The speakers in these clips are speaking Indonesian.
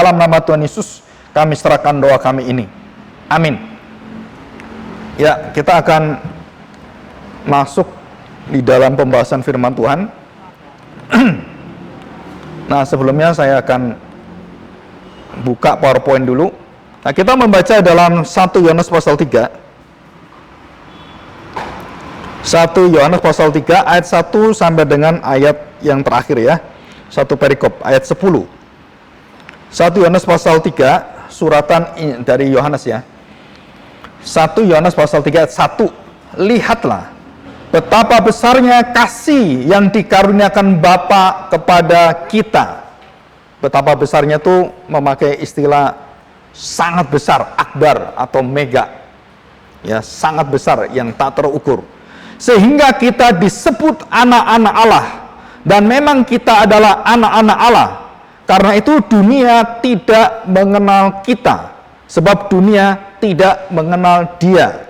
dalam nama Tuhan Yesus kami serahkan doa kami ini. Amin. Ya, kita akan masuk di dalam pembahasan firman Tuhan. Nah, sebelumnya saya akan buka PowerPoint dulu. Nah, kita membaca dalam 1 Yohanes pasal 3. 1 Yohanes pasal 3 ayat 1 sampai dengan ayat yang terakhir ya. Satu perikop ayat 10. 1 Yohanes pasal 3 suratan dari Yohanes ya. 1 Yohanes pasal 3 ayat 1. Lihatlah betapa besarnya kasih yang dikaruniakan Bapa kepada kita. Betapa besarnya itu memakai istilah sangat besar, akbar atau mega. Ya, sangat besar yang tak terukur. Sehingga kita disebut anak-anak Allah. Dan memang kita adalah anak-anak Allah. Karena itu dunia tidak mengenal kita. Sebab dunia tidak mengenal Dia.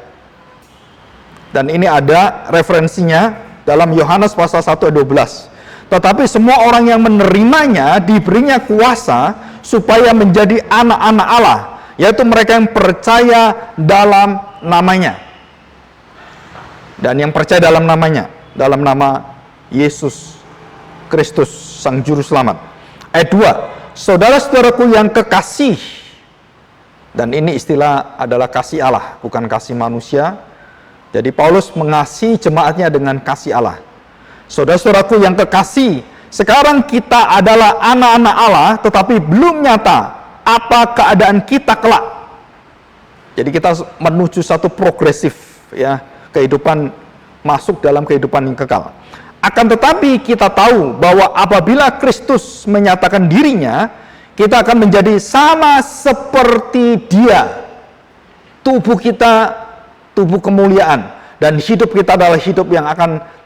Dan ini ada referensinya dalam Yohanes pasal 1 ayat 12. Tetapi semua orang yang menerimanya diberinya kuasa supaya menjadi anak-anak Allah, yaitu mereka yang percaya dalam namanya. Dan yang percaya dalam namanya, dalam nama Yesus Kristus, Sang Juru Selamat. Ayat 2, saudara-saudaraku yang kekasih, dan ini istilah adalah kasih Allah, bukan kasih manusia. Jadi Paulus mengasihi jemaatnya dengan kasih Allah. Saudara-saudaraku yang kekasih, sekarang kita adalah anak-anak Allah, tetapi belum nyata apa keadaan kita kelak. Jadi kita menuju satu progresif ya, kehidupan masuk dalam kehidupan yang kekal. Akan tetapi kita tahu bahwa apabila Kristus menyatakan dirinya, kita akan menjadi sama seperti Dia. Tubuh kita, tubuh kemuliaan, dan hidup kita adalah hidup yang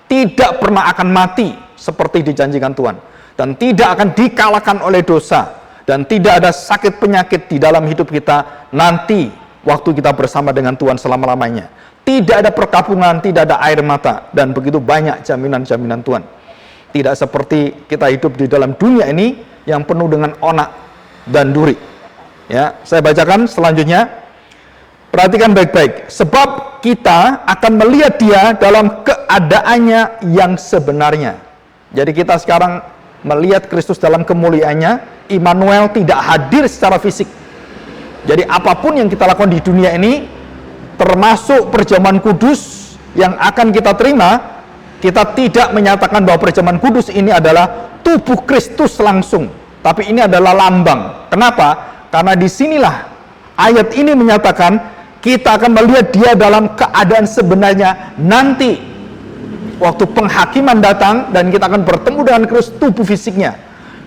tidak pernah akan mati seperti dijanjikan Tuhan, dan tidak akan dikalahkan oleh dosa, dan tidak ada sakit penyakit di dalam hidup kita nanti waktu kita bersama dengan Tuhan selama-lamanya. Tidak ada perkabungan, tidak ada air mata, dan begitu banyak jaminan-jaminan Tuhan. Tidak seperti kita hidup di dalam dunia ini yang penuh dengan onak dan duri. Ya, saya bacakan selanjutnya. Perhatikan baik-baik. Sebab kita akan melihat Dia dalam keadaannya yang sebenarnya. Jadi kita sekarang melihat Kristus dalam kemuliaannya. Immanuel tidak hadir secara fisik. Jadi apapun yang kita lakukan di dunia ini, termasuk perjamuan kudus yang akan kita terima, kita tidak menyatakan bahwa perjamuan kudus ini adalah tubuh Kristus langsung, tapi ini adalah lambang. Kenapa? Karena disinilah ayat ini menyatakan kita akan melihat Dia dalam keadaan sebenarnya nanti waktu penghakiman datang, dan kita akan bertemu dengan Kristus tubuh fisiknya.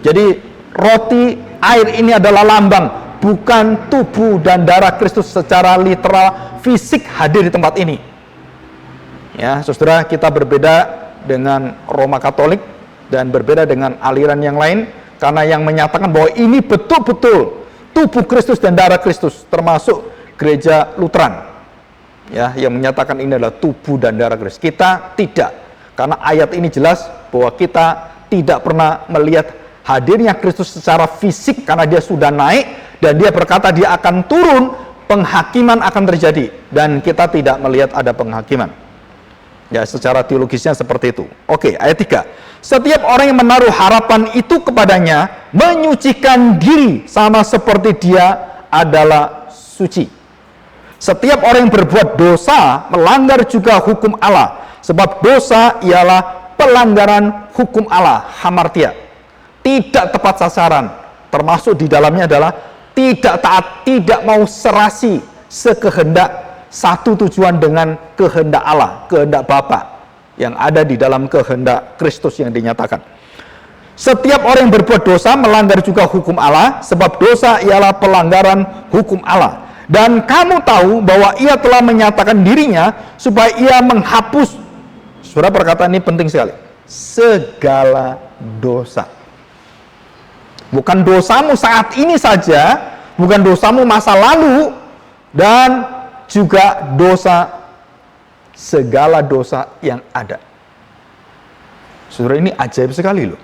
Jadi roti, air ini adalah lambang, bukan tubuh dan darah Kristus secara literal fisik hadir di tempat ini. Ya, saudara, kita berbeda dengan Roma Katolik dan berbeda dengan aliran yang lain, karena yang menyatakan bahwa ini betul-betul tubuh Kristus dan darah Kristus, termasuk gereja Lutheran. Ya, yang menyatakan ini adalah tubuh dan darah Kristus. Kita tidak, karena ayat ini jelas bahwa kita tidak pernah melihat hadirnya Kristus secara fisik, karena Dia sudah naik dan Dia berkata Dia akan turun, penghakiman akan terjadi, dan kita tidak melihat ada penghakiman. Ya, secara teologisnya seperti itu. Oke, ayat 3. Setiap orang yang menaruh harapan itu kepadanya menyucikan diri sama seperti Dia adalah suci. Setiap orang yang berbuat dosa melanggar juga hukum Allah, sebab dosa ialah pelanggaran hukum Allah, hamartia, tidak tepat sasaran, termasuk di dalamnya adalah tidak taat, tidak mau serasi sekehendak, satu tujuan dengan kehendak Allah, kehendak Bapa yang ada di dalam kehendak Kristus yang dinyatakan. Setiap orang yang berbuat dosa melanggar juga hukum Allah, sebab dosa ialah pelanggaran hukum Allah. Dan kamu tahu bahwa Ia telah menyatakan dirinya supaya Ia menghapus, saudara, perkataan ini penting sekali, segala dosa. Bukan dosamu saat ini saja, bukan dosamu masa lalu, dan juga dosa, segala dosa yang ada. Saudara, ini ajaib sekali loh.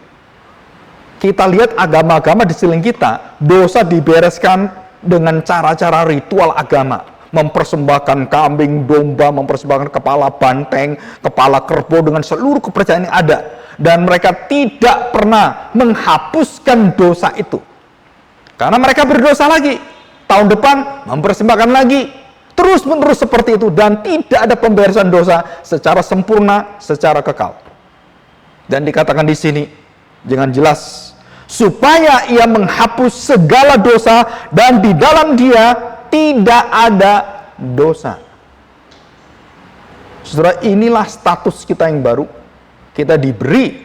Kita lihat agama-agama di sekeliling kita, dosa dibereskan dengan cara-cara ritual agama. Mempersembahkan kambing, domba, mempersembahkan kepala banteng, kepala kerbau dengan seluruh kepercayaan yang ada. Dan mereka tidak pernah menghapuskan dosa itu. Karena mereka berdosa lagi. Tahun depan mempersembahkan lagi. Terus-menerus seperti itu. Dan tidak ada pemberesan dosa secara sempurna, secara kekal. Dan dikatakan di sini dengan jelas, supaya ia menghapus segala dosa dan di dalam dia tidak ada dosa. Saudara, inilah status kita yang baru. Kita diberi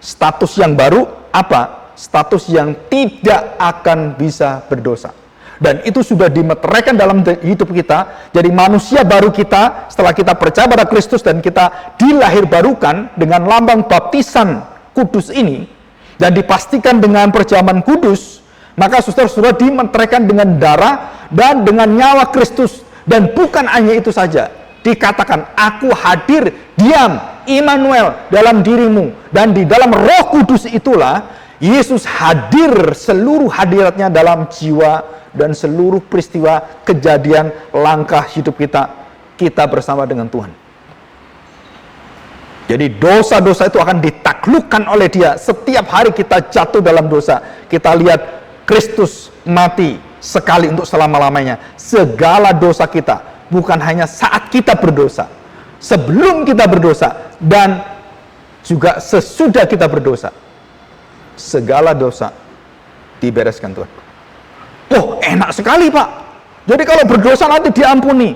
status yang baru, apa? Status yang tidak akan bisa berdosa. Dan itu sudah dimeteraikan dalam hidup kita. Jadi manusia baru kita, setelah kita percaya pada Kristus dan kita dilahir barukan dengan lambang baptisan kudus ini, dan dipastikan dengan perjamuan kudus, maka saudara-saudara dimeteraikan dengan darah dan dengan nyawa Kristus. Dan bukan hanya itu saja, dikatakan, aku hadir, diam, Immanuel dalam dirimu. Dan di dalam Roh Kudus itulah Yesus hadir seluruh hadiratnya dalam jiwa dan seluruh peristiwa kejadian langkah hidup kita. Kita bersama dengan Tuhan. Jadi dosa-dosa itu akan ditaklukkan oleh Dia. Setiap hari kita jatuh dalam dosa. Kita lihat Kristus mati sekali untuk selama-lamanya. Segala dosa kita, bukan hanya saat kita berdosa, sebelum kita berdosa, dan juga sesudah kita berdosa. Segala dosa dibereskan Tuhan. Oh, enak sekali Pak. Jadi kalau berdosa nanti diampuni.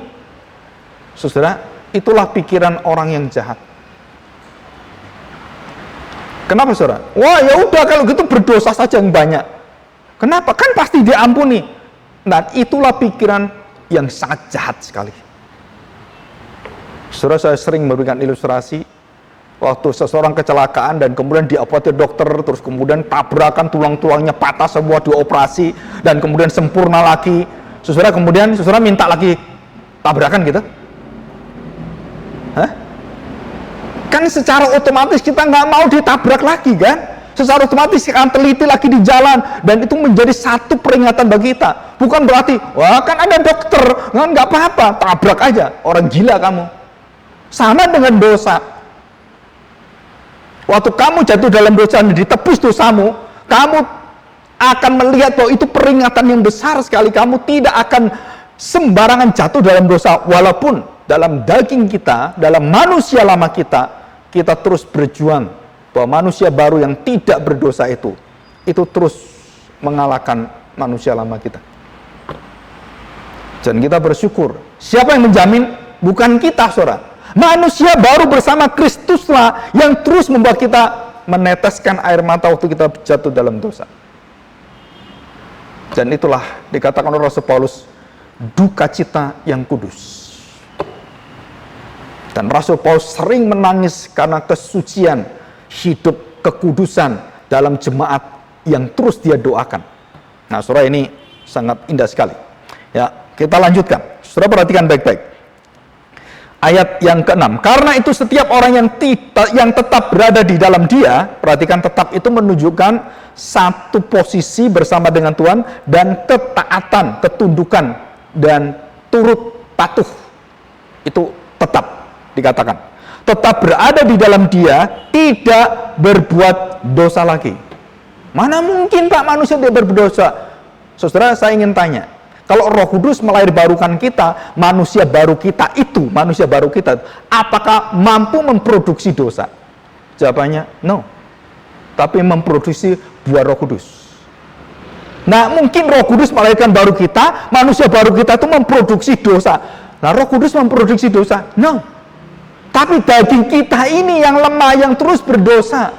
Saudara, itulah pikiran orang yang jahat. Kenapa saudara? Wah, ya udah kalau gitu berdosa saja yang banyak. Kenapa? Kan pasti diampuni. Nah, itulah pikiran yang sangat jahat sekali. Saudara, saya sering memberikan ilustrasi waktu seseorang kecelakaan dan kemudian diobati dokter, terus kemudian tabrakan, tulang-tulangnya patah semua, dioperasi dan kemudian sempurna lagi. Saudara, kemudian saudara minta lagi tabrakan gitu? Hah? Kan secara otomatis kita nggak mau ditabrak lagi kan? Secara otomatis akan teliti lagi di jalan, dan itu menjadi satu peringatan bagi kita. Bukan berarti, wah kan ada dokter, nggak apa-apa, tabrak aja, orang gila kamu. Sama dengan dosa. Waktu kamu jatuh dalam dosa dan ditebus dosamu, kamu akan melihat bahwa itu peringatan yang besar sekali. Kamu tidak akan sembarangan jatuh dalam dosa, walaupun dalam daging kita, dalam manusia lama kita terus berjuang bahwa manusia baru yang tidak berdosa itu terus mengalahkan manusia lama kita. Dan kita bersyukur. Siapa yang menjamin? Bukan kita, saudara. Manusia baru bersama Kristuslah yang terus membuat kita meneteskan air mata waktu kita jatuh dalam dosa. Dan itulah dikatakan oleh Rasul Paulus, duka cita yang kudus. Dan Rasul Paulus sering menangis karena kesucian hidup kekudusan dalam jemaat yang terus dia doakan. Nah, saudara, ini sangat indah sekali. Ya, kita lanjutkan. Saudara perhatikan baik-baik. Ayat yang ke-6. Karena itu setiap orang yang tetap berada di dalam Dia, perhatikan, tetap itu menunjukkan satu posisi bersama dengan Tuhan dan ketaatan, ketundukan dan turut patuh. Itu tetap dikatakan. Tetap berada di dalam Dia, tidak berbuat dosa lagi. Mana mungkin Pak manusia tidak berdosa? Saudara, saya ingin tanya, kalau Roh Kudus melahirbarukan kita, manusia baru kita, apakah mampu memproduksi dosa? Jawabannya, no. Tapi memproduksi buah Roh Kudus. Nah, mungkin Roh Kudus melahirkan baru kita, manusia baru kita itu memproduksi dosa. Nah, Roh Kudus memproduksi dosa? No. Tapi daging kita ini yang lemah, yang terus berdosa.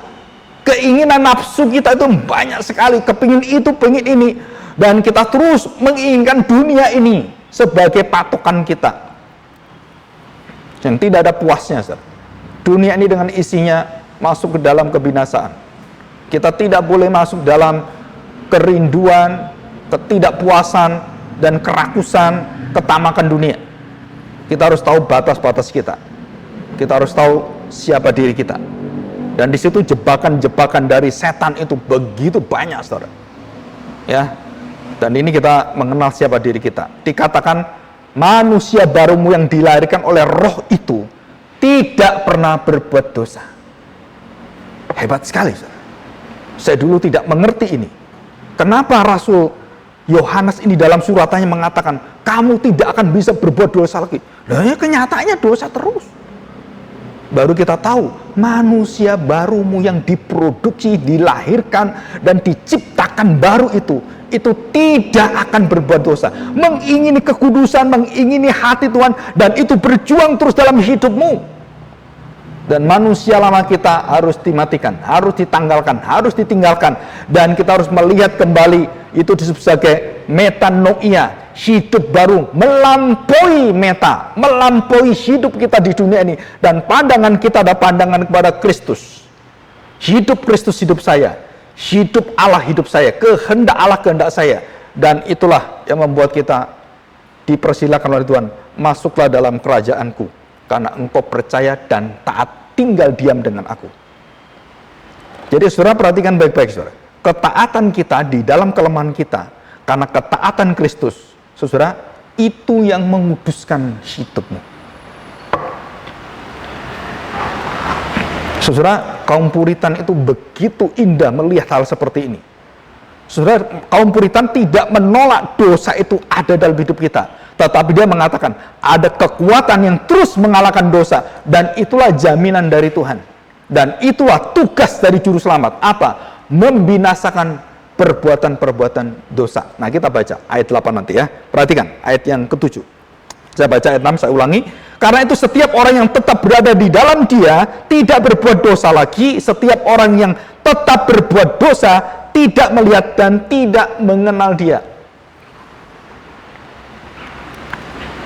Keinginan nafsu kita itu banyak sekali. Kepingin itu, pengen ini. Dan kita terus menginginkan dunia ini sebagai patokan kita. Yang tidak ada puasnya, saudara. Dunia ini dengan isinya masuk ke dalam kebinasaan. Kita tidak boleh masuk dalam kerinduan, ketidakpuasan, dan kerakusan, ketamakan dunia. Kita harus tahu batas-batas kita. Kita harus tahu siapa diri kita. Dan di situ jebakan-jebakan dari setan itu begitu banyak, saudara. Ya. Dan ini kita mengenal siapa diri kita. Dikatakan manusia barumu yang dilahirkan oleh Roh itu tidak pernah berbuat dosa. Hebat sekali, saudara. Saya dulu tidak mengerti ini. Kenapa Rasul Yohanes ini dalam suratannya mengatakan, kamu tidak akan bisa berbuat dosa lagi. Nah, ya kenyataannya dosa terus. Baru kita tahu, manusia barumu yang diproduksi, dilahirkan, dan diciptakan baru itu tidak akan berbuat dosa. Mengingini kekudusan, mengingini hati Tuhan, dan itu berjuang terus dalam hidupmu. Dan manusia lama kita harus dimatikan, harus ditanggalkan, harus ditinggalkan. Dan kita harus melihat kembali, itu disebut sebagai metanoia, hidup baru, melampaui melampaui hidup kita di dunia ini. Dan pandangan kita ada pandangan kepada Kristus. Hidup Kristus hidup saya, hidup Allah hidup saya, kehendak Allah kehendak saya. Dan itulah yang membuat kita dipersilakan oleh Tuhan, masuklah dalam kerajaanku, karena engkau percaya dan taat, tinggal diam dengan aku. Jadi saudara perhatikan baik-baik, saudara. Ketaatan kita di dalam kelemahan kita, karena ketaatan Kristus, saudara, itu yang menguduskan hidupmu. Saudara, kaum Puritan itu begitu indah melihat hal seperti ini. Saudara, kaum Puritan tidak menolak dosa itu ada dalam hidup kita, tetapi dia mengatakan ada kekuatan yang terus mengalahkan dosa, dan itulah jaminan dari Tuhan, dan itulah tugas dari juru selamat. Apa? Membinasakan perbuatan-perbuatan dosa. Nah, kita baca ayat 8 nanti ya. Perhatikan ayat yang ke-7. Saya baca ayat 6, saya ulangi. Karena itu setiap orang yang tetap berada di dalam Dia tidak berbuat dosa lagi. Setiap orang yang tetap berbuat dosa tidak melihat dan tidak mengenal Dia.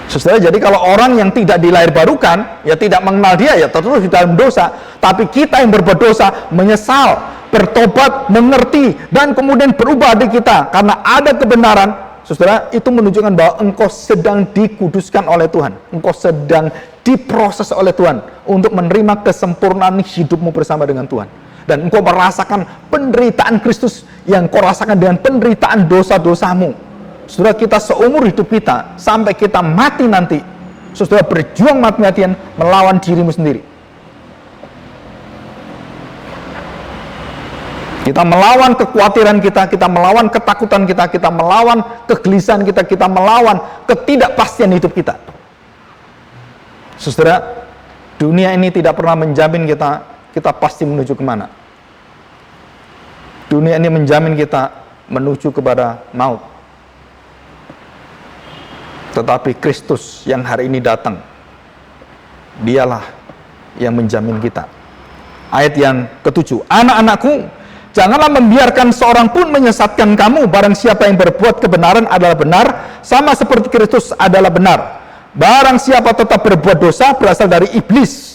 Saudara, jadi kalau orang yang tidak dilahirbarukan, ya tidak mengenal Dia, ya terus di dalam dosa. Tapi kita yang berbuat dosa menyesal, bertobat, mengerti, dan kemudian berubah hati kita karena ada kebenaran. Saudara, itu menunjukkan bahwa engkau sedang dikuduskan oleh Tuhan, engkau sedang diproses oleh Tuhan untuk menerima kesempurnaan hidupmu bersama dengan Tuhan. Dan engkau merasakan penderitaan Kristus yang kau rasakan dengan penderitaan dosa-dosamu. Saudara, kita seumur hidup kita sampai kita mati nanti, saudara, berjuang mati-matian melawan dirimu sendiri. Kita melawan kekhawatiran kita, kita melawan ketakutan kita, kita melawan kegelisahan kita, kita melawan ketidakpastian hidup kita. Saudara, dunia ini tidak pernah menjamin kita pasti menuju kemana. Dunia ini menjamin kita menuju kepada maut. Tetapi Kristus yang hari ini datang, Dialah yang menjamin kita. Ayat yang ke-7. Anak-anakku, janganlah membiarkan seorang pun menyesatkan kamu. Barang siapa yang berbuat kebenaran adalah benar, sama seperti Kristus adalah benar. Barang siapa tetap berbuat dosa berasal dari iblis.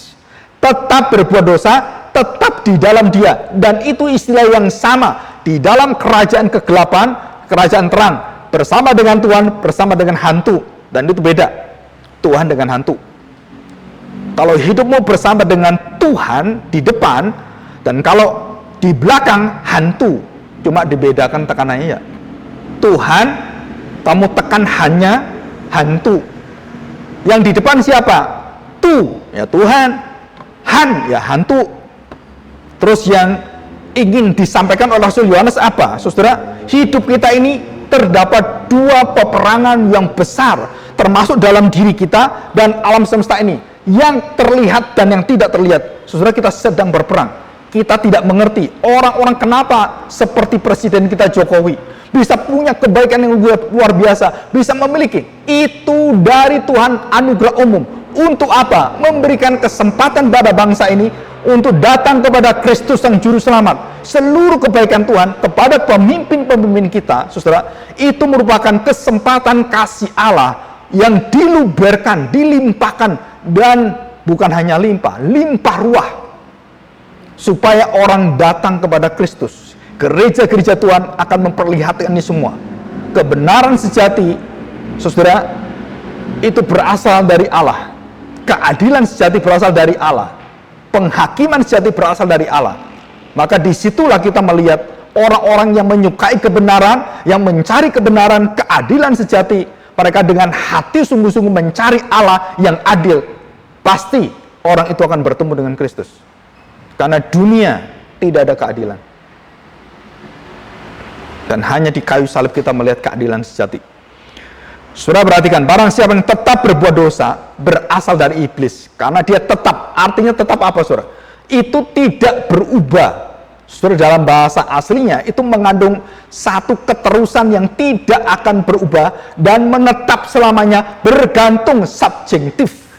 Tetap berbuat dosa, tetap di dalam dia. Dan itu istilah yang sama di dalam kerajaan kegelapan, kerajaan terang. Bersama dengan Tuhan, bersama dengan hantu. Dan itu beda, Tuhan dengan hantu. Kalau hidupmu bersama dengan Tuhan di depan, dan kalau di belakang hantu, cuma dibedakan tekanannya ya. Tuhan, kamu tekan hanya hantu. Yang di depan siapa? Ya Tuhan. Han, ya hantu. Terus yang ingin disampaikan oleh Rasul Yohanes apa? Saudara, hidup kita ini terdapat dua peperangan yang besar, termasuk dalam diri kita dan alam semesta ini, yang terlihat dan yang tidak terlihat. Saudara, kita sedang berperang. Kita tidak mengerti orang-orang kenapa seperti Presiden kita Jokowi bisa punya kebaikan yang luar biasa, bisa memiliki. Itu dari Tuhan, anugerah umum. Untuk apa? Memberikan kesempatan pada bangsa ini untuk datang kepada Kristus yang juru selamat. Seluruh kebaikan Tuhan kepada pemimpin-pemimpin kita, saudara, itu merupakan kesempatan kasih Allah yang diluberkan, dilimpahkan, dan bukan hanya limpah ruah, supaya orang datang kepada Kristus. Gereja-gereja Tuhan akan memperlihatkan ini semua. Kebenaran sejati, saudara, itu berasal dari Allah. Keadilan sejati berasal dari Allah. penghakiman sejati berasal dari Allah. Maka disitulah kita melihat orang-orang yang menyukai kebenaran, yang mencari kebenaran, keadilan sejati, mereka dengan hati sungguh-sungguh mencari Allah yang adil, pasti orang itu akan bertemu dengan Kristus. Karena dunia tidak ada keadilan. Dan hanya di kayu salib kita melihat keadilan sejati. Saudara perhatikan, barang siapa yang tetap berbuat dosa berasal dari iblis. Karena dia tetap, artinya tetap apa saudara? Itu tidak berubah. Saudara, dalam bahasa aslinya itu mengandung satu keterusan yang tidak akan berubah dan menetap selamanya, bergantung subjektif.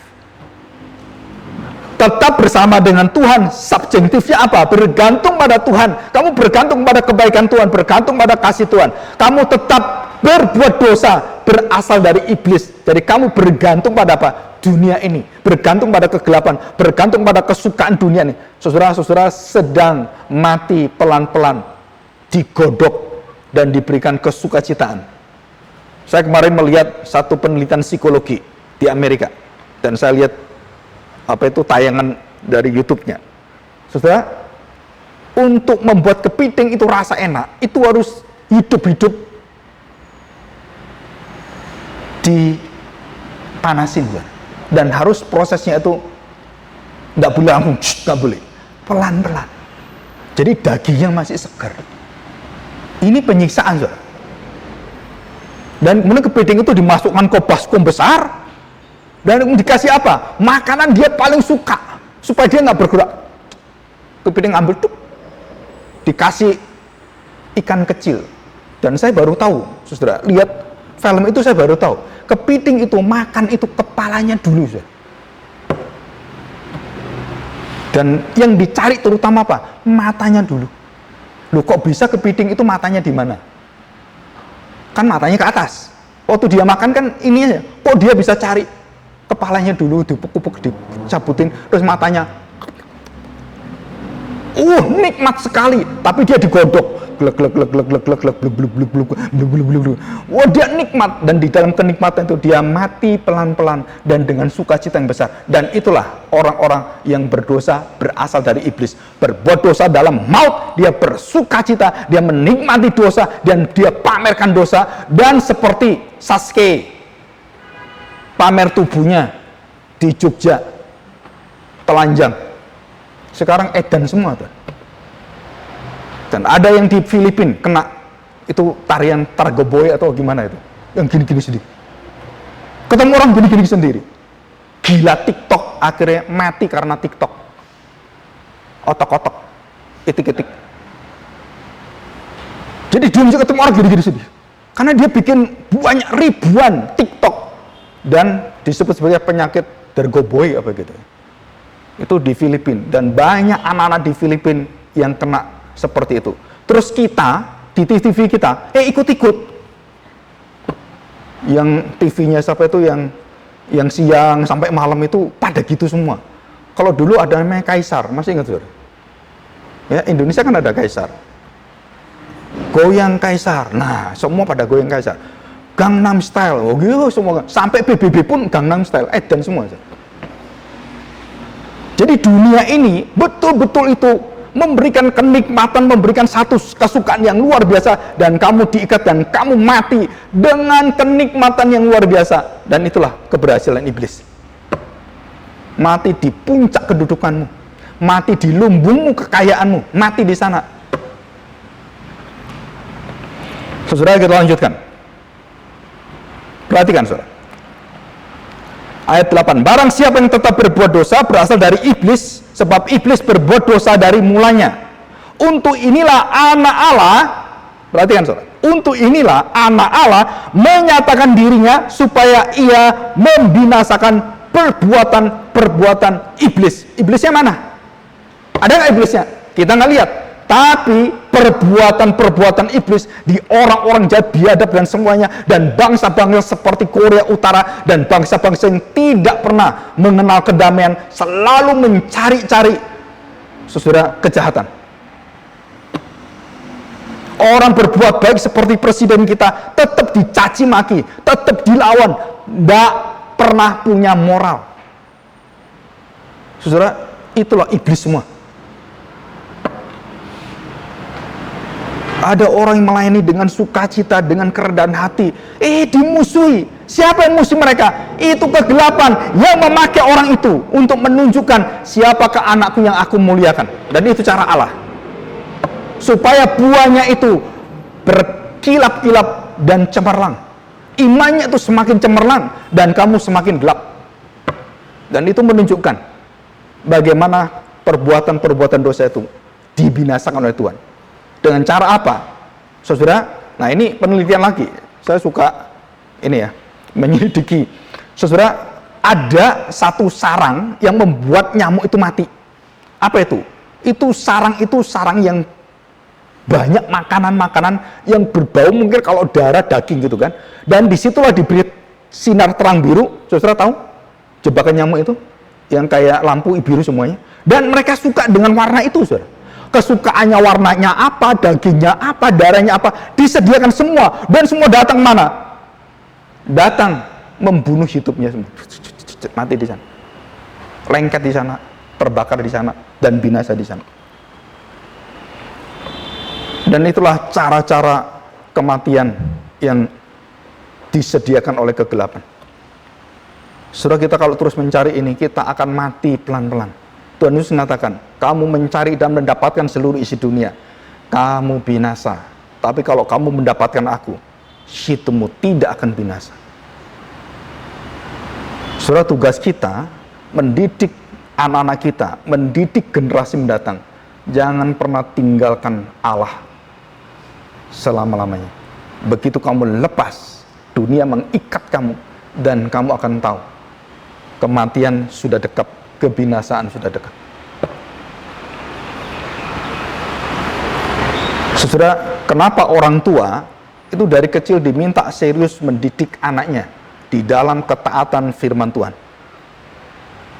Tetap bersama dengan Tuhan, subjektifnya apa? Bergantung pada Tuhan. Kamu bergantung pada kebaikan Tuhan, bergantung pada kasih Tuhan. Kamu tetap berbuat dosa berasal dari iblis. Jadi kamu bergantung pada apa? Dunia ini. Bergantung pada kegelapan, bergantung pada kesukaan dunia ini. Saudara-saudara sedang mati pelan-pelan, digodok dan diberikan kesukacitaan. Saya kemarin melihat satu penelitian psikologi di Amerika, dan saya lihat tayangan dari YouTube-nya. Saudara, untuk membuat kepiting itu rasa enak, itu harus hidup-hidup dipanasin, dan harus prosesnya itu nggak boleh langsung, nggak boleh, pelan-pelan. Jadi dagingnya masih segar. Ini penyiksaan, saudara. Dan kemudian kepiting itu dimasukkan ke baskom besar, dan dikasih apa? Makanan dia paling suka, supaya dia nggak bergerak. Kepiting ambil tuh, dikasih ikan kecil. Dan saya baru tahu, saudara, lihat film itu saya baru tahu, kepiting itu makan itu kepalanya dulu, saudara. Dan yang dicari terutama apa? Matanya dulu. Loh, kok bisa kepiting itu matanya di mana? Kan matanya ke atas. Waktu dia makan kan ini aja. Kok dia bisa cari kepalanya dulu, dipuk-puk, dicabutin, terus matanya. Nikmat sekali, tapi dia digodok. Wah, dia nikmat, dan di dalam kenikmatan itu dia mati pelan-pelan dan dengan sukacita yang besar. Dan itulah orang-orang yang berdosa berasal dari iblis. Berbuat dosa dalam maut, dia bersukacita, dia menikmati dosa, dan dia pamerkan dosa. Dan seperti Sasuke, pamer tubuhnya di Jogja, telanjang. Sekarang edan semua tuh. Dan ada yang di Filipina kena itu tarian Targoboy atau gimana itu, yang gini-gini sendiri. Ketemu orang gini-gini sendiri. Gila TikTok, akhirnya mati karena TikTok. Otak-otak, itik-itik. Jadi dia bisa ketemu orang gini-gini sendiri. Karena dia bikin banyak ribuan TikTok dan disebut sebagai penyakit Targoboy apa gitu. Itu di Filipina, dan banyak anak-anak di Filipina yang kena seperti itu. Terus kita di TV kita ikut-ikut. Yang TV-nya siapa itu yang siang sampai malam itu pada gitu semua. Kalau dulu ada namanya Kaisar, masih ingat saudara? Ya, Indonesia kan ada Kaisar. Goyang Kaisar. Nah, semua pada goyang Kaisar. Gangnam Style. Oh gitu semua. Sampai PBB pun Gangnam Style. Dan semua. Jadi dunia ini betul-betul itu memberikan kenikmatan, memberikan satu kesukaan yang luar biasa, dan kamu diikat dan kamu mati dengan kenikmatan yang luar biasa. Dan itulah keberhasilan iblis. Mati di puncak kedudukanmu, mati di lumbungmu kekayaanmu, mati di sana. Saudara, kita lanjutkan. Perhatikan saudara. Ayat 8. Barang siapa yang tetap berbuat dosa berasal dari iblis, sebab iblis berbuat dosa dari mulanya. Untuk inilah anak Allah, perhatikan saudara, untuk inilah anak Allah menyatakan dirinya supaya ia membinasakan perbuatan-perbuatan iblis. Iblisnya mana? Ada nggak iblisnya? Kita nggak lihat. Tapi perbuatan-perbuatan iblis di orang-orang jahat, biadab dan semuanya, dan bangsa-bangsa seperti Korea Utara dan bangsa-bangsa yang tidak pernah mengenal kedamaian selalu mencari-cari saudara kejahatan. Orang berbuat baik seperti presiden kita tetap dicaci maki, tetap dilawan, tidak pernah punya moral. Saudara, Itulah iblis semua. Ada orang yang melayani dengan sukacita, dengan kerendahan hati. Dimusuhi. Siapa yang musuh mereka? Itu kegelapan yang memakai orang itu untuk menunjukkan siapakah anakku yang aku muliakan. Dan itu cara Allah. Supaya buahnya itu berkilap-kilap dan cemerlang. Imannya itu semakin cemerlang dan kamu semakin gelap. Dan itu menunjukkan bagaimana perbuatan-perbuatan dosa itu dibinasakan oleh Tuhan. Dengan cara apa? Saudara, nah ini penelitian lagi. Saya suka ini ya, menyelidiki. Saudara, ada satu sarang yang membuat nyamuk itu mati. Apa itu? Itu sarang yang banyak makanan-makanan yang berbau mungkin kalau darah, daging gitu kan. Dan disitulah diberi sinar terang biru. Saudara tahu? Jebakan nyamuk itu yang kayak lampu biru semuanya. Dan mereka suka dengan warna itu, saudara. Kesukaannya warnanya apa, dagingnya apa, darahnya apa, disediakan semua. Dan semua datang mana? Datang membunuh hidupnya semua. Mati di sana. Lengket di sana, terbakar di sana, dan binasa di sana. Dan itulah cara-cara kematian yang disediakan oleh kegelapan. Saudara, kita kalau terus mencari ini, kita akan mati pelan-pelan. Tuhan Yesus mengatakan, kamu mencari dan mendapatkan seluruh isi dunia, kamu binasa. Tapi kalau kamu mendapatkan aku, hidupmu tidak akan binasa. Saudara, tugas kita mendidik anak-anak kita, mendidik generasi mendatang. Jangan pernah tinggalkan Allah selama-lamanya. Begitu kamu lepas, dunia mengikat kamu, dan kamu akan tahu kematian sudah dekat, kebinasaan sudah dekat. Saudara, kenapa orang tua itu dari kecil diminta serius mendidik anaknya di dalam ketaatan firman Tuhan?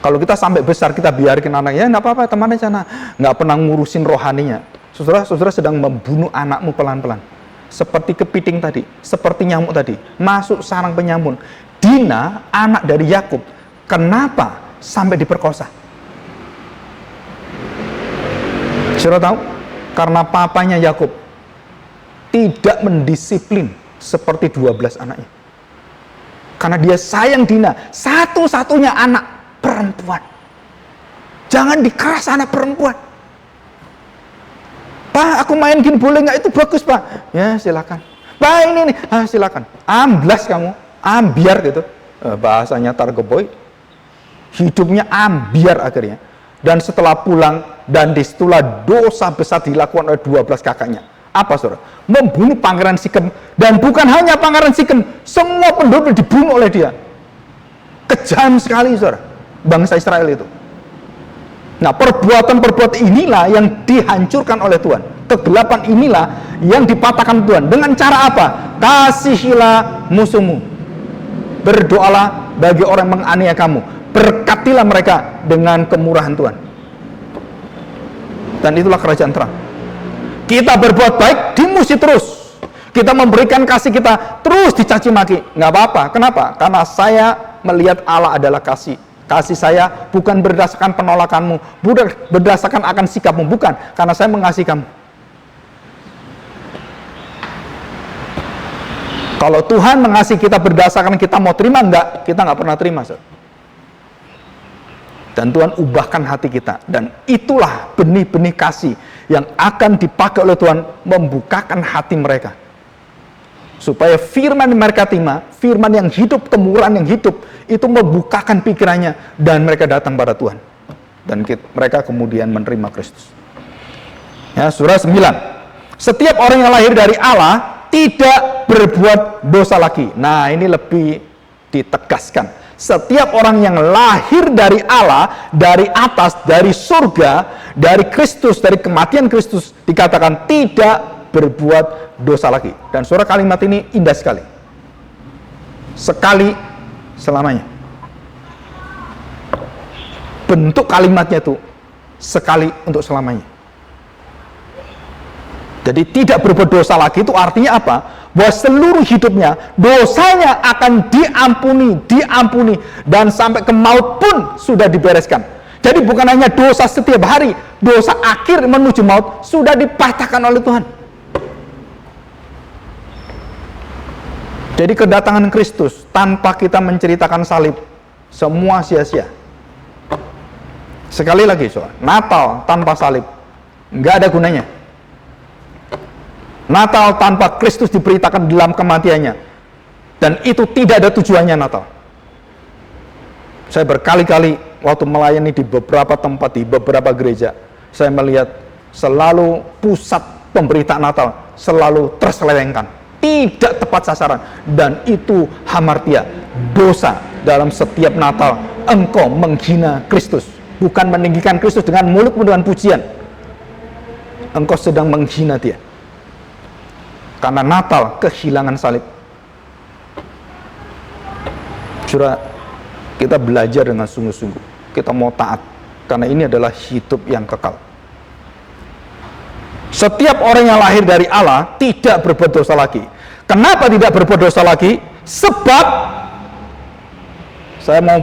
Kalau kita sampai besar kita biarkan anaknya, nggak apa-apa, temannya sana, nggak pernah ngurusin rohaninya. Saudara sedang membunuh anakmu pelan-pelan. Seperti kepiting tadi, seperti nyamuk tadi, masuk sarang penyamun. Dina, anak dari Yakub, kenapa sampai diperkosa? Saudara tahu? Karena papanya Yakub tidak mendisiplin seperti 12 anaknya. Karena dia sayang Dina, satu-satunya anak perempuan. Jangan dikeras anak perempuan. Pak, aku main gini boleh nggak? Itu bagus, Pak. Ya, silakan. Pak, ini. Silakan. Amblas kamu. Ambiar gitu. Bahasanya Targeboy. Hidupnya ambiar akhirnya. Dan setelah pulang, dan disitulah dosa besar dilakukan oleh 12 kakaknya. Apa, saudara? Membunuh Pangeran Sikem. Dan bukan hanya Pangeran Sikem, semua penduduk dibunuh oleh dia. Kejam sekali, saudara, bangsa Israel itu. Nah, perbuatan-perbuatan inilah yang dihancurkan oleh Tuhan. Kegelapan inilah yang dipatahkan Tuhan. Dengan cara apa? Kasihilah musuhmu. Berdoalah bagi orang yang menganiaya kamu. Berkatilah mereka dengan kemurahan Tuhan. Dan itulah kerajaan terang. Kita berbuat baik, dimusuhi terus. Kita memberikan kasih kita, terus dicaci maki. Nggak apa-apa. Kenapa? Karena saya melihat Allah adalah kasih. Kasih saya bukan berdasarkan penolakanmu, bukan berdasarkan akan sikapmu, bukan. Karena saya mengasihi kamu. Kalau Tuhan mengasihi kita berdasarkan kita mau terima, enggak, kita nggak pernah terima. Dan Tuhan ubahkan hati kita. Dan itulah benih-benih kasih yang akan dipakai oleh Tuhan membukakan hati mereka. Supaya firman yang mereka terima, firman yang hidup, kemurahan yang hidup, itu membukakan pikirannya dan mereka datang pada Tuhan. Dan mereka kemudian menerima Kristus. Ya, surah 9. Setiap orang yang lahir dari Allah tidak berbuat dosa lagi. Nah, ini lebih ditegaskan. Setiap orang yang lahir dari Allah, dari atas, dari surga, dari Kristus, dari kematian Kristus, dikatakan tidak berbuat dosa lagi. Dan surah kalimat ini indah sekali. Sekali selamanya. Bentuk kalimatnya itu sekali untuk selamanya. Jadi tidak berbuat dosa lagi itu artinya apa? Bahwa seluruh hidupnya dosanya akan diampuni dan sampai ke maut pun sudah dibereskan. Jadi bukan hanya dosa setiap hari, dosa akhir menuju maut sudah dipatahkan oleh Tuhan. Jadi kedatangan Kristus tanpa kita menceritakan salib, semua sia-sia. Sekali lagi, soal Natal tanpa salib nggak ada gunanya. Natal tanpa Kristus diberitakan dalam kematiannya, dan itu tidak ada tujuannya Natal. Saya berkali-kali waktu melayani di beberapa tempat, di beberapa gereja, saya melihat selalu pusat pemberitaan Natal selalu terselewengkan, tidak tepat sasaran, dan itu hamartia, dosa. Dalam setiap Natal engkau menghina Kristus, bukan meninggikan Kristus dengan mulutmu dengan pujian. Engkau sedang menghina dia, karena Natal kehilangan salib. Saudara, kita belajar dengan sungguh-sungguh, kita mau taat, karena ini adalah hidup yang kekal. Setiap orang yang lahir dari Allah tidak berbuat dosa lagi. Kenapa tidak berbuat dosa lagi? Sebab saya mau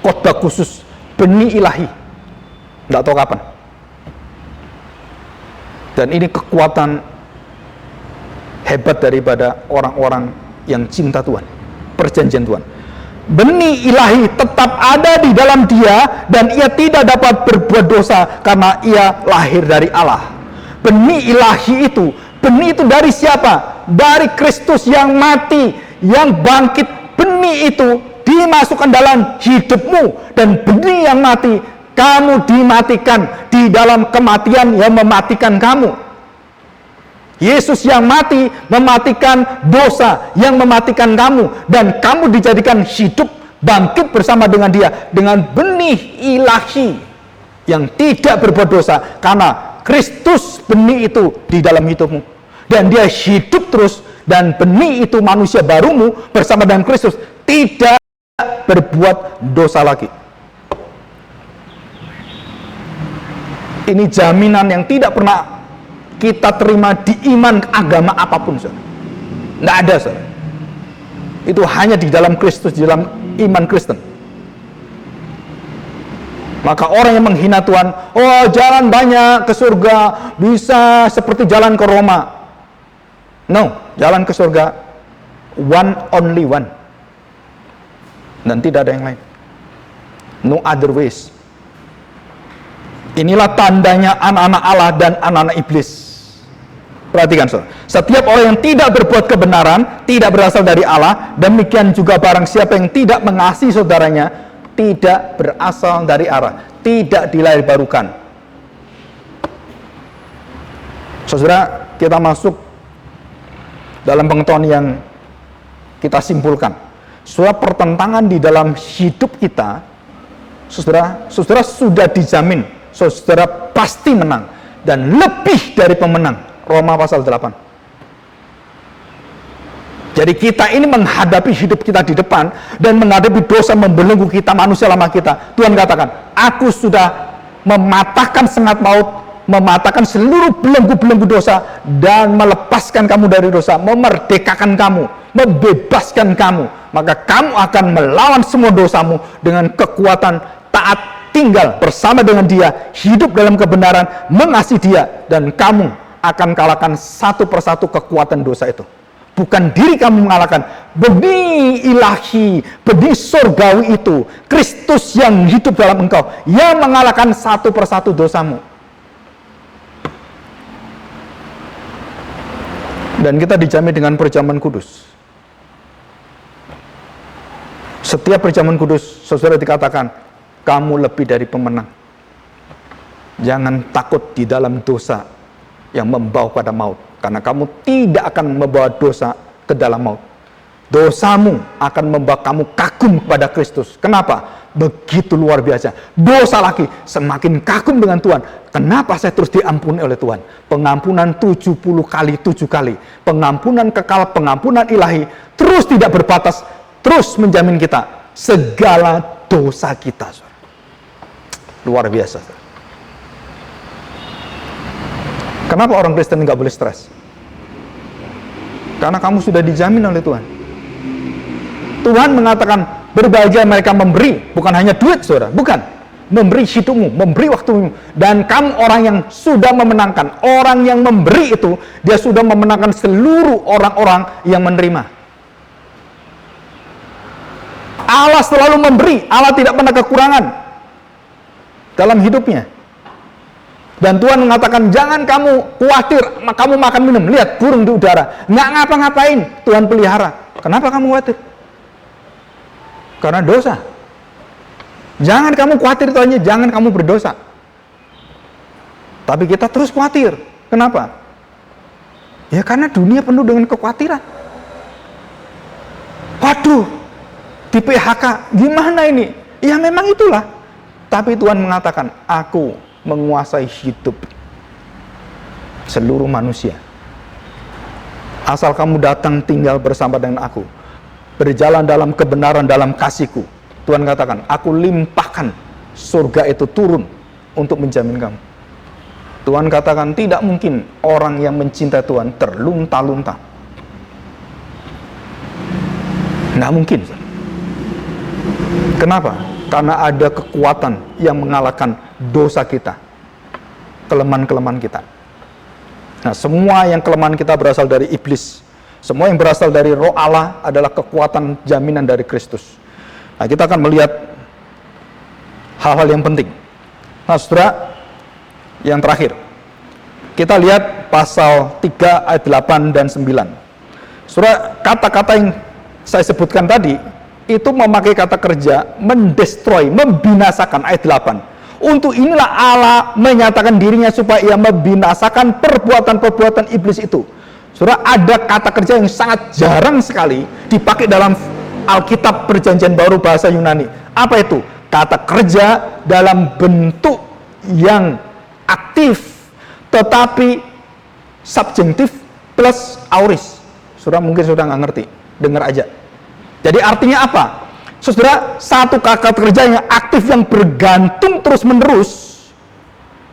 khotbah khusus benih ilahi, nggak tahu kapan. Dan ini kekuatan hebat daripada orang-orang yang cinta Tuhan, perjanjian Tuhan. Benih ilahi tetap ada di dalam dia, dan ia tidak dapat berbuat dosa karena ia lahir dari Allah. Benih ilahi itu, benih itu dari siapa? Dari Kristus yang mati, yang bangkit. Benih itu dimasukkan dalam hidupmu, dan benih yang mati, kamu dimatikan di dalam kematian yang mematikan kamu. Yesus yang mati mematikan dosa yang mematikan kamu, dan kamu dijadikan hidup bangkit bersama dengan dia, dengan benih ilahi yang tidak berbuat dosa, karena Kristus benih itu di dalam hidupmu, dan dia hidup terus, dan benih itu manusia barumu bersama dengan Kristus tidak berbuat dosa lagi. Ini jaminan yang tidak pernah kita terima di iman agama apapun, saudara. Nggak ada, saudara. Itu hanya di dalam Kristus, di dalam iman Kristen. Maka orang yang menghina Tuhan, oh jalan banyak ke surga, bisa seperti jalan ke Roma. No, jalan ke surga one, only one, dan tidak ada yang lain. No other ways. Inilah tandanya anak-anak Allah dan anak-anak iblis. Perhatikan, saudara. Setiap orang yang tidak berbuat kebenaran tidak berasal dari Allah. Demikian juga barang siapa yang tidak mengasihi saudaranya tidak berasal dari Allah, tidak dilahirbarukan. Saudara, kita masuk dalam pengetahuan yang kita simpulkan. Saudara, pertentangan di dalam hidup kita, saudara sudah dijamin, saudara pasti menang, dan lebih dari pemenang. Roma pasal 8. Jadi kita ini menghadapi hidup kita di depan, dan menghadapi dosa membelenggu kita, manusia lama kita. Tuhan katakan, aku sudah mematahkan sengat maut, mematahkan seluruh belenggu-belenggu dosa, dan melepaskan kamu dari dosa, memerdekakan kamu, membebaskan kamu. Maka kamu akan melawan semua dosamu dengan kekuatan taat, tinggal bersama dengan dia, hidup dalam kebenaran, mengasihi dia, dan kamu akan kalahkan satu persatu kekuatan dosa itu. Bukan diri kamu mengalahkan, benih ilahi, benih surgawi itu, Kristus yang hidup dalam engkau, yang mengalahkan satu persatu dosamu. Dan kita dijamin dengan perjamuan kudus. Setiap perjamuan kudus, saudara, dikatakan, kamu lebih dari pemenang. Jangan takut di dalam dosa yang membawa pada maut, karena kamu tidak akan membawa dosa ke dalam maut. Dosamu akan membawa kamu kagum kepada Kristus. Kenapa? Begitu luar biasa. Dosa lagi, semakin kagum dengan Tuhan. Kenapa saya terus diampuni oleh Tuhan? Pengampunan 70 kali 7 kali. Pengampunan kekal, pengampunan ilahi, terus tidak berbatas, terus menjamin kita segala dosa kita. Luar biasa. Kenapa orang Kristen nggak boleh stres? Karena kamu sudah dijamin oleh Tuhan. Tuhan mengatakan berbahagia mereka memberi, bukan hanya duit, saudara, bukan. memberi hidupmu, memberi waktumu, dan kamu orang yang sudah memenangkan. Orang yang memberi itu, dia sudah memenangkan seluruh orang-orang yang menerima. Allah selalu memberi, Allah tidak pernah kekurangan dalam hidupnya. Dan Tuhan mengatakan, jangan kamu khawatir, kamu makan minum, lihat burung di udara, nggak ngapa-ngapain, Tuhan pelihara. Kenapa kamu khawatir? Karena dosa. Jangan kamu khawatir, Tuhan, jangan kamu berdosa. Tapi kita terus khawatir. Kenapa? Ya karena dunia penuh dengan kekhawatiran. Waduh, di PHK, gimana ini? Ya memang itulah. Tapi Tuhan mengatakan, aku menguasai hidup seluruh manusia. Asal kamu datang tinggal bersama dengan aku, berjalan dalam kebenaran, dalam kasihku. Tuhan katakan, aku limpahkan surga itu turun untuk menjamin kamu. Tuhan katakan, tidak mungkin orang yang mencintai Tuhan terlunta-lunta. Nggak mungkin. Kenapa? Karena ada kekuatan yang mengalahkan dosa kita, kelemahan-kelemahan kita. Nah, semua yang kelemahan kita berasal dari iblis. Semua yang berasal dari roh Allah adalah kekuatan jaminan dari Kristus. Nah, kita akan melihat hal-hal yang penting. Nah, saudara, yang terakhir, kita lihat pasal 3 ayat 8 dan 9. Saudara, kata-kata yang saya sebutkan tadi, itu memakai kata kerja mendestroy, membinasakan, ayat 8. Untuk inilah Allah menyatakan dirinya supaya ia membinasakan perbuatan-perbuatan iblis itu. Saudara, ada kata kerja yang sangat jarang sekali dipakai dalam Alkitab Perjanjian Baru bahasa Yunani. Apa itu? Kata kerja dalam bentuk yang aktif, tetapi subjektif plus auris. Saudara mungkin sudah nggak ngerti, dengar aja. Jadi artinya apa? Saudara, satu kata kerja yang aktif yang bergantung terus-menerus.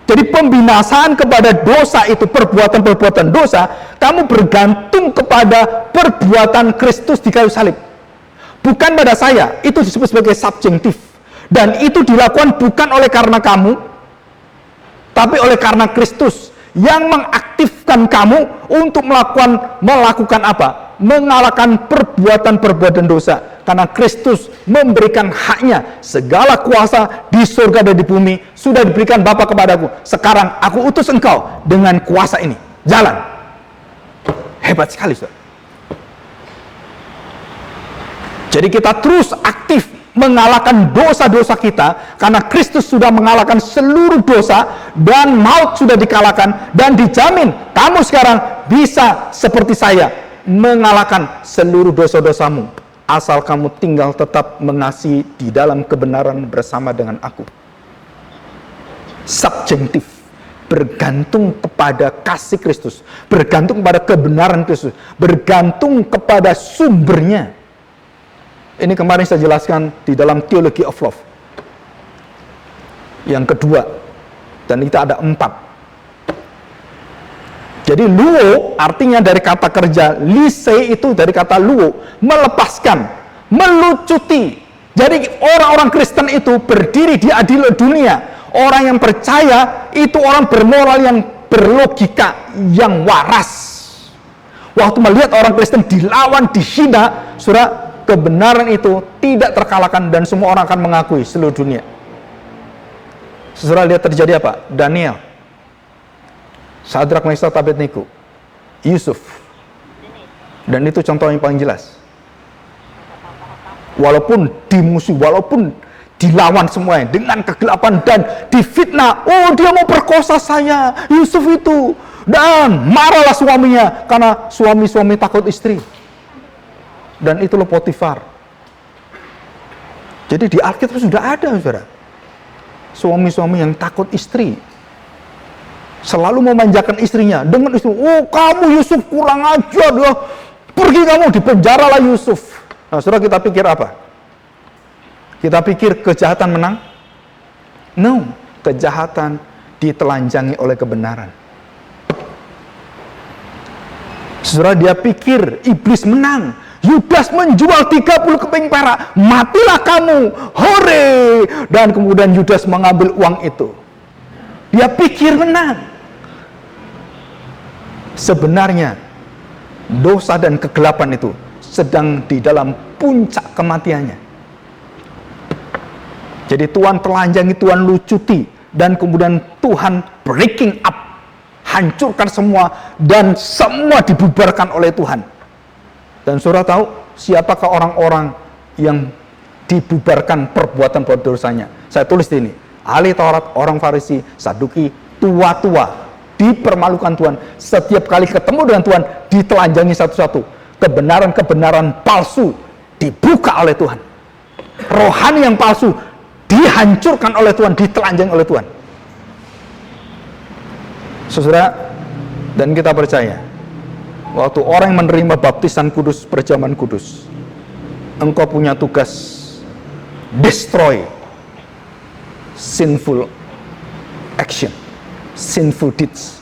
Jadi pembinasaan kepada dosa itu, perbuatan-perbuatan dosa, kamu bergantung kepada perbuatan Kristus di kayu salib. Bukan pada saya, itu disebut sebagai subjektif. Dan itu dilakukan bukan oleh karena kamu, tapi oleh karena Kristus yang mengaktifkan kamu untuk melakukan apa? Mengalahkan perbuatan-perbuatan dosa. Karena Kristus memberikan haknya, segala kuasa di surga dan di bumi sudah diberikan Bapa kepadaku. Sekarang aku utus engkau dengan kuasa ini, jalan. Hebat sekali, saudara. Jadi kita terus aktif mengalahkan dosa-dosa kita, karena Kristus sudah mengalahkan seluruh dosa, dan maut sudah dikalahkan, dan dijamin kamu sekarang bisa seperti saya, mengalahkan seluruh dosa-dosamu, asal kamu tinggal tetap mengasihi di dalam kebenaran bersama dengan aku. Subjektif, bergantung kepada kasih Kristus, bergantung kepada kebenaran Kristus, bergantung kepada sumbernya. Ini kemarin saya jelaskan di dalam Theology of Love. Yang kedua, dan kita ada 4. Jadi luo artinya dari kata kerja lise, itu dari kata luo, melepaskan, melucuti. Jadi orang-orang Kristen itu berdiri di adil dunia. Orang yang percaya itu orang bermoral yang berlogika, yang waras. Waktu melihat orang Kristen dilawan, dihina, saudara, kebenaran itu tidak terkalahkan dan semua orang akan mengakui seluruh dunia. Saudara, lihat terjadi apa? Daniel, Sadrak, Mesak, Abednego, Yusuf. Dan itu contoh yang paling jelas. Walaupun dimusuhi, walaupun dilawan semuanya dengan kegelapan dan difitnah, oh dia mau perkosa saya, Yusuf itu. Dan marahlah suaminya karena suami-suami takut istri. Dan itu loh Potifar. Jadi di Alkitab sudah ada, saudara, suami-suami yang takut istri, selalu memanjakan istrinya dengan istri. Oh kamu Yusuf kurang ajar ya, pergi kamu, dipenjaralah Yusuf. Nah saudara, kita pikir apa? Kita pikir kejahatan menang? No, kejahatan ditelanjangi oleh kebenaran. Saudara, dia pikir iblis menang, Yudas menjual 30 keping perak, matilah kamu, hore. Dan kemudian Yudas mengambil uang itu. Dia pikir menang. Sebenarnya dosa dan kegelapan itu sedang di dalam puncak kematiannya. Jadi Tuhan telanjangi, Tuhan lucuti, dan kemudian Tuhan breaking up, hancurkan semua, dan semua dibubarkan oleh Tuhan. Dan saudara tahu siapakah orang-orang yang dibubarkan perbuatan dosanya? Saya tulis di ini, ahli Taurat, orang Farisi, Saduki, tua-tua, dipermalukan Tuhan. Setiap kali ketemu dengan Tuhan, ditelanjangi satu-satu. Kebenaran-kebenaran palsu dibuka oleh Tuhan. Rohani yang palsu dihancurkan oleh Tuhan, ditelanjangi oleh Tuhan. Saudara, dan kita percaya, waktu orang yang menerima baptisan kudus, perjamuan kudus, engkau punya tugas destroy sinful action, sinful deeds.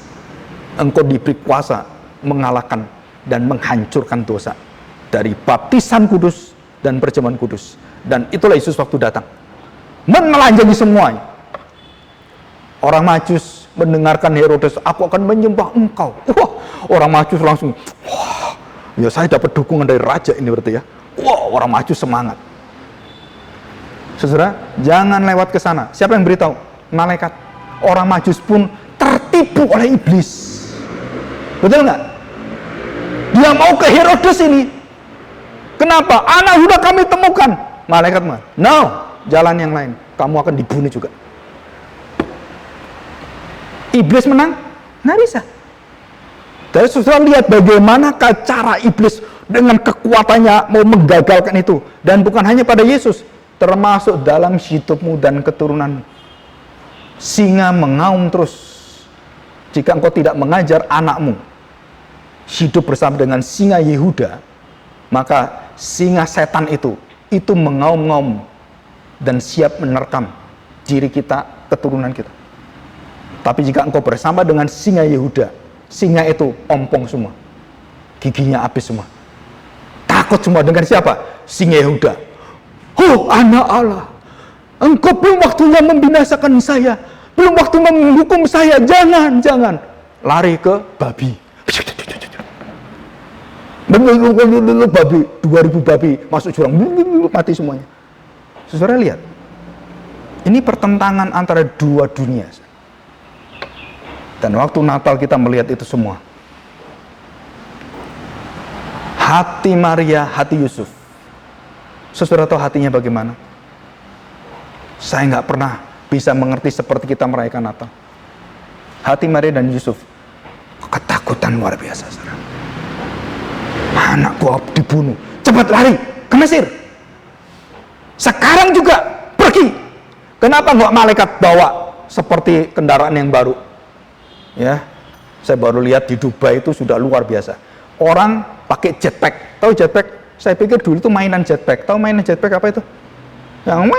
Engkau diberi kuasa mengalahkan dan menghancurkan dosa dari baptisan kudus dan perjamuan kudus. Dan itulah Yesus waktu datang menelanjangi semuanya. Orang Majus mendengarkan Herodes, aku akan menyembah engkau. Wah, orang Majus langsung, wah, ya saya dapat dukungan dari raja ini berarti ya. Wah, orang Majus semangat. Saudara, jangan lewat ke sana. Siapa yang beritahu? Malaikat. Orang Majus pun tertipu oleh iblis. Betul nggak? Dia mau ke Herodes ini. Kenapa? Anak sudah kami temukan. Malaikat mah, no, jalan yang lain. Kamu akan dibunuh juga. Iblis menang? Nggak bisa. Jadi saudara lihat bagaimana cara iblis dengan kekuatannya mau menggagalkan itu. Dan bukan hanya pada Yesus, termasuk dalam hidupmu dan keturunanmu. Singa mengaum terus. Jika engkau tidak mengajar anakmu hidup bersama dengan singa Yehuda, maka singa setan itu mengaum-ngaum dan siap menerkam diri kita, keturunan kita. Tapi jika engkau bersama dengan singa Yehuda, singa itu ompong semua, giginya habis semua, takut semua dengan siapa? Singa Yehuda. Oh, anak Allah, engkau belum waktunya membinasakan saya, belum waktu menghukum saya, jangan. Lari ke babi. Babi, 2000 babi masuk jurang, mati semuanya. Saudara lihat, ini pertentangan antara dua dunia. Dan waktu Natal kita melihat itu semua. Hati Maria, hati Yusuf. Saudara tahu hatinya bagaimana? Saya nggak pernah bisa mengerti seperti kita merayakan Natal. Hati Maria dan Yusuf, ketakutan luar biasa, saudara. Anakku dibunuh, cepat lari ke Mesir. Sekarang juga pergi. Kenapa nggak malaikat bawa seperti kendaraan yang baru? Ya, saya baru lihat di Dubai itu sudah luar biasa. Orang pakai jetpack. Tahu jetpack? Saya pikir dulu itu mainan jetpack. Tahu mainan jetpack apa itu? Yang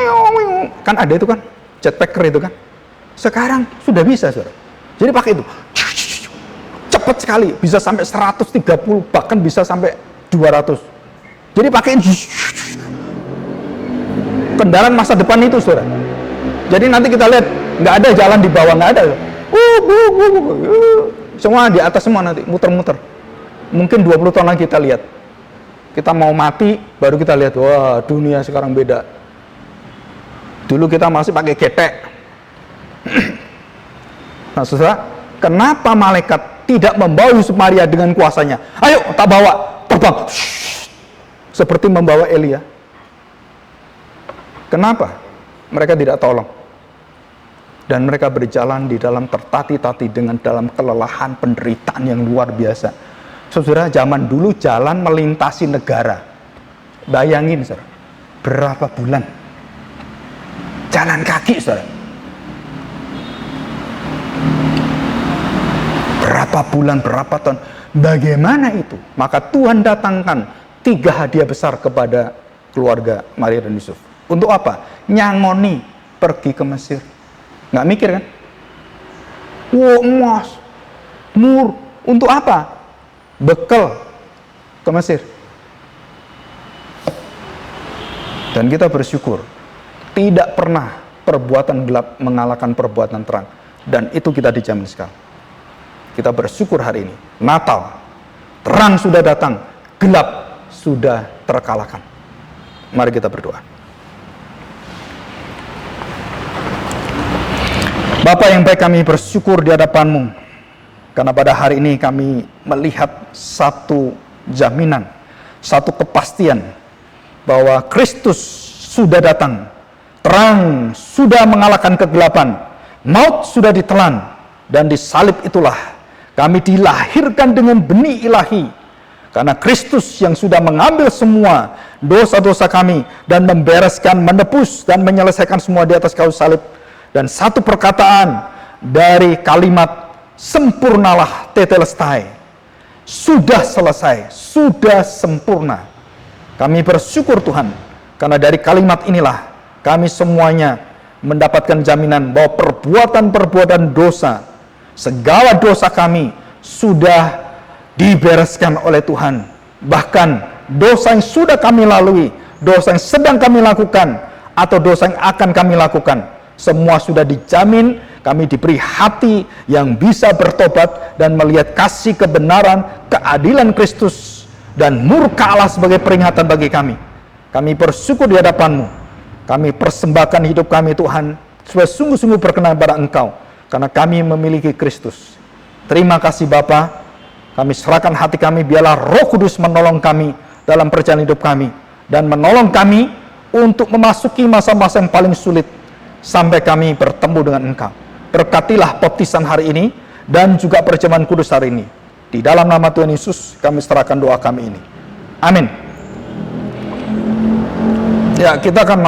kan ada itu kan, jetpacker itu kan. Sekarang sudah bisa, saudara. Jadi pakai itu. Cepat sekali, bisa sampai 130, bahkan bisa sampai 200. Jadi pakai kendaraan masa depan itu, saudara. Jadi nanti kita lihat, nggak ada jalan di bawah, nggak ada. Semua di atas semua nanti, muter-muter. Mungkin 20 tahun lagi kita lihat. Kita mau mati, baru kita lihat, wah dunia sekarang beda. Dulu kita masih pakai getek. Nah, saudara, kenapa malaikat tidak membawa Yusuf Maria dengan kuasanya? Ayo, tak bawa, terbang. Seperti membawa Elia. Kenapa? Mereka tidak tolong. Dan mereka berjalan di dalam tertati-tati dengan dalam kelelahan, penderitaan yang luar biasa. Saudara, zaman dulu jalan melintasi negara. Bayangin, saudara, berapa bulan jalan kaki, saudara. Berapa bulan, berapa tahun. Bagaimana itu? Maka Tuhan datangkan 3 hadiah besar kepada keluarga Maria dan Yusuf. Untuk apa? Nyangoni pergi ke Mesir. Nggak mikir kan? Wah, emas, mur, untuk apa? Bekal ke Mesir. Dan kita bersyukur, tidak pernah perbuatan gelap mengalahkan perbuatan terang. Dan itu kita dijamin sekali. Kita bersyukur hari ini, Natal, terang sudah datang, gelap sudah terkalahkan. Mari kita berdoa. Bapa yang baik, kami bersyukur di hadapan-Mu, karena pada hari ini kami melihat satu jaminan, satu kepastian, bahwa Kristus sudah datang, terang sudah mengalahkan kegelapan, maut sudah ditelan, dan di salib itulah kami dilahirkan dengan benih ilahi, karena Kristus yang sudah mengambil semua dosa-dosa kami, dan membereskan, menebus, dan menyelesaikan semua di atas kayu salib. Dan satu perkataan dari kalimat sempurnalah tetelestai, sudah selesai, sudah sempurna. Kami bersyukur Tuhan, karena dari kalimat inilah kami semuanya mendapatkan jaminan bahwa perbuatan-perbuatan dosa, segala dosa kami sudah dibereskan oleh Tuhan. Bahkan dosa yang sudah kami lalui, dosa yang sedang kami lakukan, atau dosa yang akan kami lakukan, semua sudah dijamin. Kami diberi hati yang bisa bertobat dan melihat kasih, kebenaran, keadilan Kristus, dan murka Allah sebagai peringatan bagi kami. Kami bersyukur di hadapan-Mu. Kami persembahkan hidup kami Tuhan, supaya sungguh-sungguh berkenan pada Engkau, karena kami memiliki Kristus. Terima kasih Bapa. Kami serahkan hati kami, biarlah Roh Kudus menolong kami dalam perjalanan hidup kami, dan menolong kami untuk memasuki masa-masa yang paling sulit, sampai kami bertemu dengan Engkau. Berkatilah baptisan hari ini, dan juga perjamuan kudus hari ini. Di dalam nama Tuhan Yesus, kami serahkan doa kami ini. Amin. Ya, kita akan